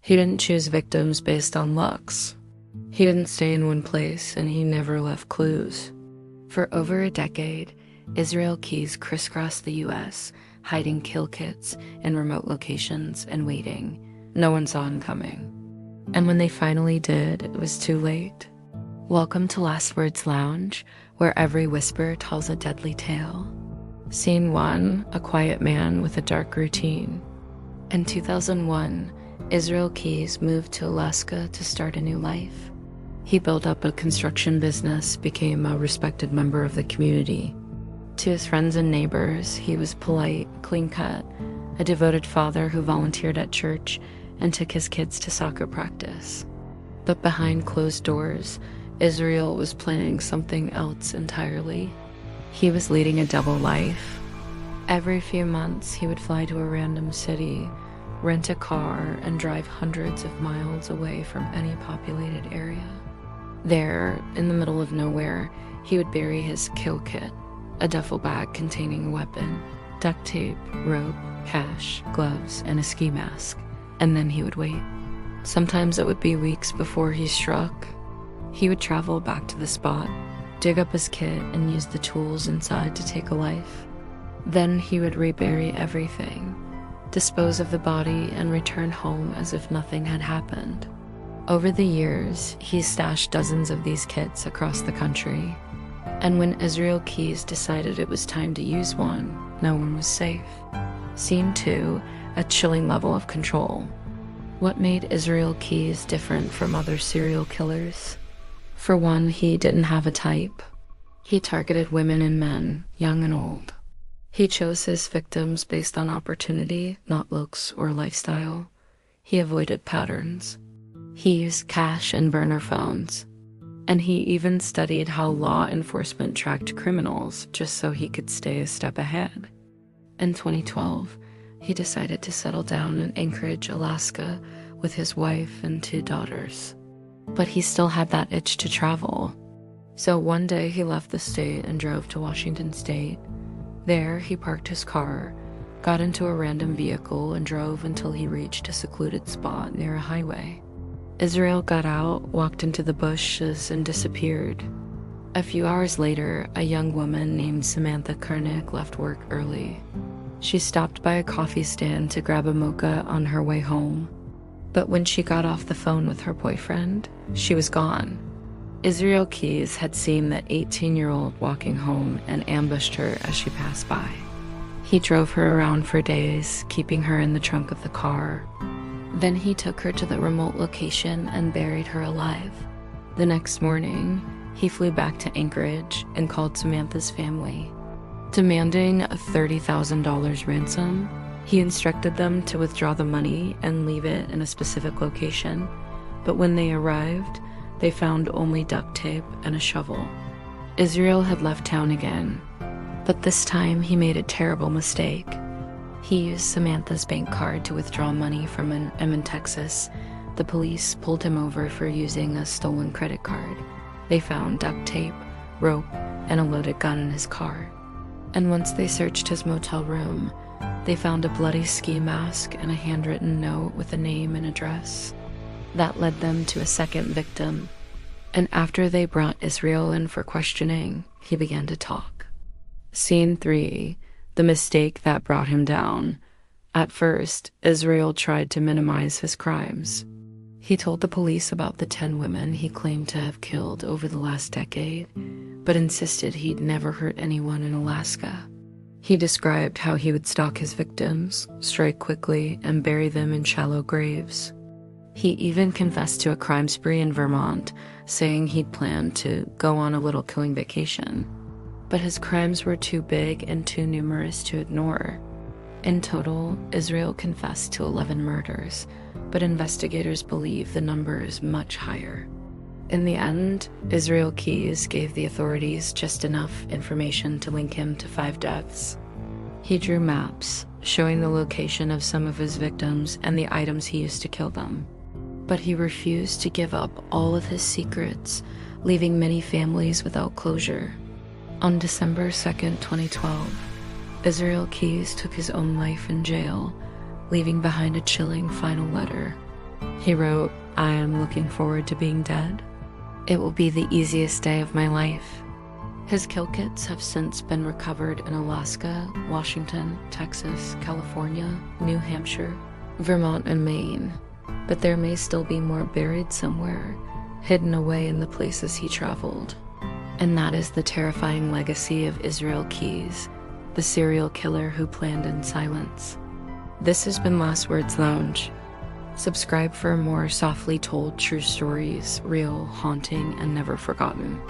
He didn't choose victims based on looks. He didn't stay in one place, and he never left clues. For over a decade, Israel Keyes crisscrossed the U.S., hiding kill kits in remote locations and waiting. No one saw him coming. And when they finally did, it was too late. Welcome to Last Words Lounge, where every whisper tells a deadly tale. Scene 1, a quiet man with a dark routine. In 2001, Israel Keyes moved to Alaska to start a new life. He built up a construction business, became a respected member of the community. To his friends and neighbors, he was polite, clean-cut, a devoted father who volunteered at church and took his kids to soccer practice. But behind closed doors, Israel was planning something else entirely. He was leading a double life. Every few months, he would fly to a random city, rent a car, and drive hundreds of miles away from any populated area. There, in the middle of nowhere, he would bury his kill kit, a duffel bag containing a weapon, duct tape, rope, cash, gloves, and a ski mask, and then he would wait. Sometimes it would be weeks before he struck. He would travel back to the spot, dig up his kit, and use the tools inside to take a life. Then he would rebury everything, dispose of the body, and return home as if nothing had happened. Over the years, he stashed dozens of these kits across the country. And when Israel Keyes decided it was time to use one, no one was safe. Scene 2, a chilling level of control. What made Israel Keyes different from other serial killers? For one, he didn't have a type. He targeted women and men, young and old. He chose his victims based on opportunity, not looks or lifestyle. He avoided patterns. He used cash and burner phones. And he even studied how law enforcement tracked criminals just so he could stay a step ahead. In 2012, he decided to settle down in Anchorage, Alaska, with his wife and 2 daughters. But he still had that itch to travel. So one day he left the state and drove to Washington State. There, he parked his car, got into a random vehicle, and drove until he reached a secluded spot near a highway. Israel got out, walked into the bushes, and disappeared. A few hours later, a young woman named Samantha Kernick left work early. She stopped by a coffee stand to grab a mocha on her way home. But when she got off the phone with her boyfriend, she was gone. Israel Keyes had seen that 18-year-old walking home and ambushed her as she passed by. He drove her around for days, keeping her in the trunk of the car. Then he took her to the remote location and buried her alive. The next morning, he flew back to Anchorage and called Samantha's family. Demanding a $30,000 ransom, he instructed them to withdraw the money and leave it in a specific location. But when they arrived, they found only duct tape and a shovel. Israel had left town again, but this time he made a terrible mistake. He used Samantha's bank card to withdraw money from an Emmett, Texas. The police pulled him over for using a stolen credit card. They found duct tape, rope, and a loaded gun in his car. And once they searched his motel room, they found a bloody ski mask and a handwritten note with a name and address. That led them to a second victim. And after they brought Israel in for questioning, he began to talk. Scene 3, the mistake that brought him down. At first, Israel tried to minimize his crimes. He told the police about the 10 women he claimed to have killed over the last decade, but insisted he'd never hurt anyone in Alaska. He described how he would stalk his victims, strike quickly, and bury them in shallow graves. He even confessed to a crime spree in Vermont, saying he'd planned to go on a little killing vacation. But his crimes were too big and too numerous to ignore. In total, Israel confessed to 11 murders, but investigators believe the number is much higher. In the end, Israel Keyes gave the authorities just enough information to link him to 5 deaths. He drew maps, showing the location of some of his victims and the items he used to kill them. But he refused to give up all of his secrets, leaving many families without closure. On December 2nd, 2012, Israel Keyes took his own life in jail, leaving behind a chilling final letter. He wrote, "I am looking forward to being dead. It will be the easiest day of my life." His kill kits have since been recovered in Alaska, Washington, Texas, California, New Hampshire, Vermont, and Maine. But there may still be more buried somewhere, hidden away in the places he traveled. And that is the terrifying legacy of Israel Keyes, the serial killer who planned in silence. This has been Last Words Lounge. Subscribe for more softly told true stories, real, haunting, and never forgotten.